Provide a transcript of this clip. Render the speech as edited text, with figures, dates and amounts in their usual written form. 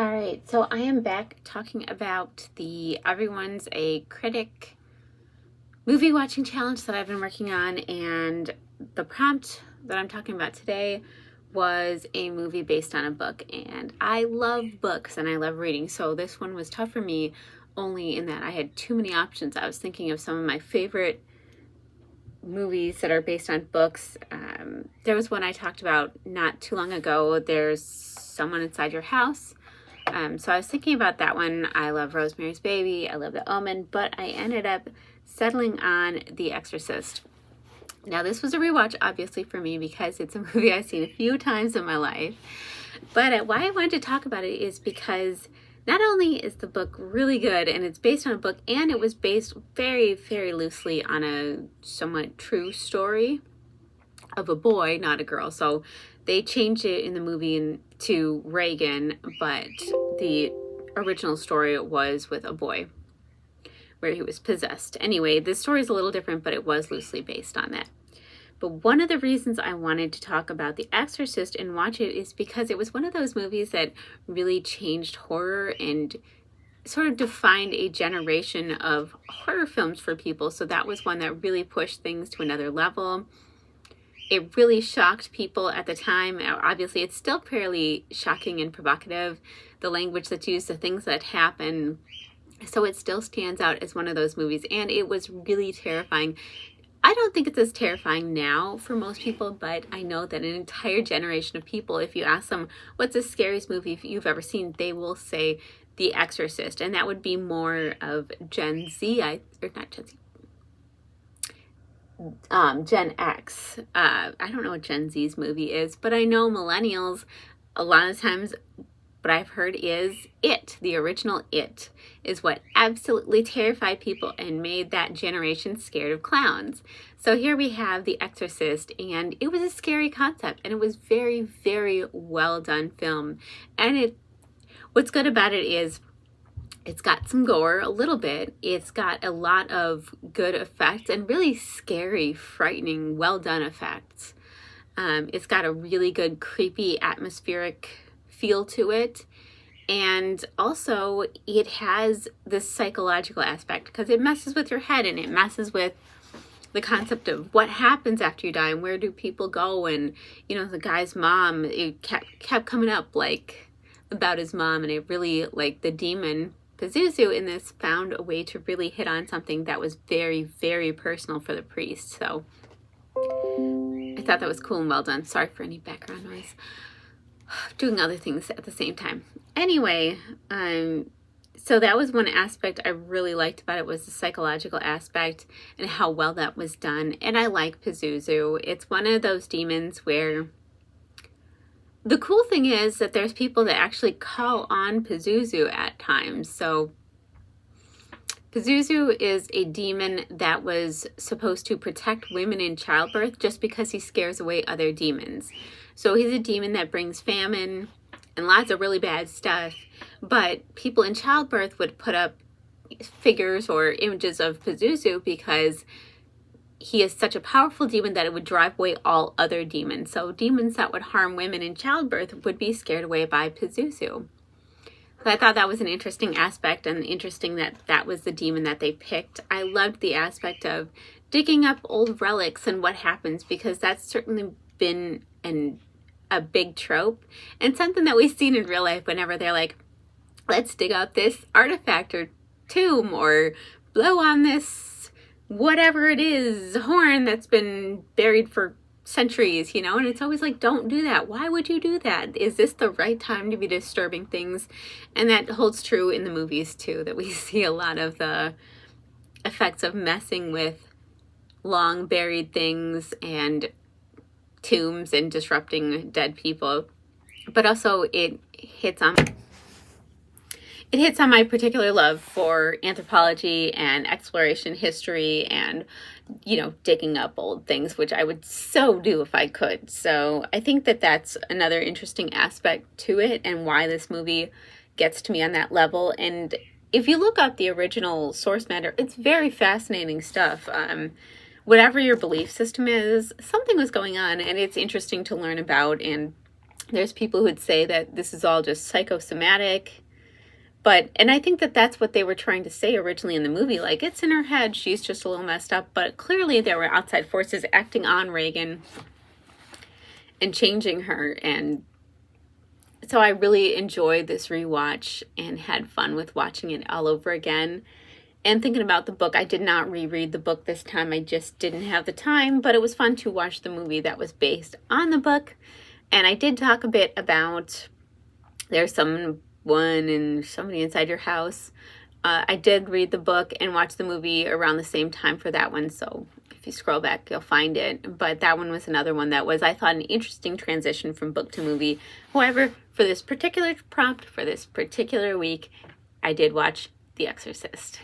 All right, so I am back talking about the Everyone's a Critic movie watching challenge that I've been working on, and the prompt that I'm talking about today was a movie based on a book, and I love books and I love reading, so this one was tough for me only in that I had too many options. I was thinking of some of my favorite movies that are based on books. There was one I talked about not too long ago, There's Someone Inside Your House. So I was thinking about that one. I love Rosemary's Baby, I love The Omen, but I ended up settling on The Exorcist. Now this was a rewatch obviously for me because it's a movie I've seen a few times in my life, but why I wanted to talk about it is because not only is the book really good and it's based on a book, and it was based very, very loosely on a somewhat true story of a boy, not a girl. So they changed it in the movie to Reagan, but the original story was with a boy where he was possessed. Anyway, this story is a little different, but it was loosely based on that. But one of the reasons I wanted to talk about The Exorcist and watch it is because it was one of those movies that really changed horror and sort of defined a generation of horror films for people. So that was one that really pushed things to another level. It really shocked people at the time. Obviously, it's still fairly shocking and provocative, the language that's used, the things that happen. So it still stands out as one of those movies, and it was really terrifying. I don't think it's as terrifying now for most people, but I know that an entire generation of people, if you ask them what's the scariest movie you've ever seen, they will say The Exorcist, and that would be more of Gen Z, or not Gen Z, Gen X. I don't know what Gen Z's movie is, but I know millennials, a lot of times what I've heard is It, the original It, is what absolutely terrified people and made that generation scared of clowns. So here we have The Exorcist, and it was a scary concept, and it was very, very well done film. And what's good about it is it's got some gore, a little bit. It's got a lot of good effects and really scary, frightening, well done effects. It's got a really good, creepy, atmospheric feel to it. And also it has this psychological aspect because it messes with your head and it messes with the concept of what happens after you die and where do people go. And, you know, the guy's mom, it kept coming up like about his mom, and it really, like, the demon Pazuzu in this found a way to really hit on something that was very, very personal for the priest. So I thought that was cool and well done. Sorry for any background noise. Doing other things at the same time. Anyway, so that was one aspect I really liked about it, was the psychological aspect and how well that was done. And I like Pazuzu. It's one of those demons where the cool thing is that there's people that actually call on Pazuzu at times. So Pazuzu is a demon that was supposed to protect women in childbirth just because he scares away other demons. So he's a demon that brings famine and lots of really bad stuff. But people in childbirth would put up figures or images of Pazuzu because he is such a powerful demon that it would drive away all other demons. So demons that would harm women in childbirth would be scared away by Pazuzu. So I thought that was an interesting aspect, and interesting that that was the demon that they picked. I loved the aspect of digging up old relics and what happens, because that's certainly been a big trope and something that we've seen in real life whenever they're like, let's dig up this artifact or tomb or blow on this whatever it is, horn that's been buried for centuries, you know, and it's always like, don't do that. Why would you do that? Is this the right time to be disturbing things? And that holds true in the movies too, that we see a lot of the effects of messing with long buried things and tombs and disrupting dead people. But also it hits on my particular love for anthropology and exploration history and, you know, digging up old things, which I would so do if I could. So I think that that's another interesting aspect to it and why this movie gets to me on that level. And if you look up the original source matter, it's very fascinating stuff. Whatever your belief system is, something was going on, and it's interesting to learn about. And There's people who would say that this is all just psychosomatic. And I think that that's what they were trying to say originally in the movie. Like, it's in her head. She's just a little messed up. But clearly there were outside forces acting on Regan and changing her. And so I really enjoyed this rewatch and had fun with watching it all over again. And thinking about the book, I did not reread the book this time. I just didn't have the time. But it was fun to watch the movie that was based on the book. And I did talk a bit about there's somebody inside your house. I did read the book and watch the movie around the same time for that one. So if you scroll back, you'll find it. But that one was another one that was, I thought, an interesting transition from book to movie. However, for this particular prompt, for this particular week, I did watch The Exorcist.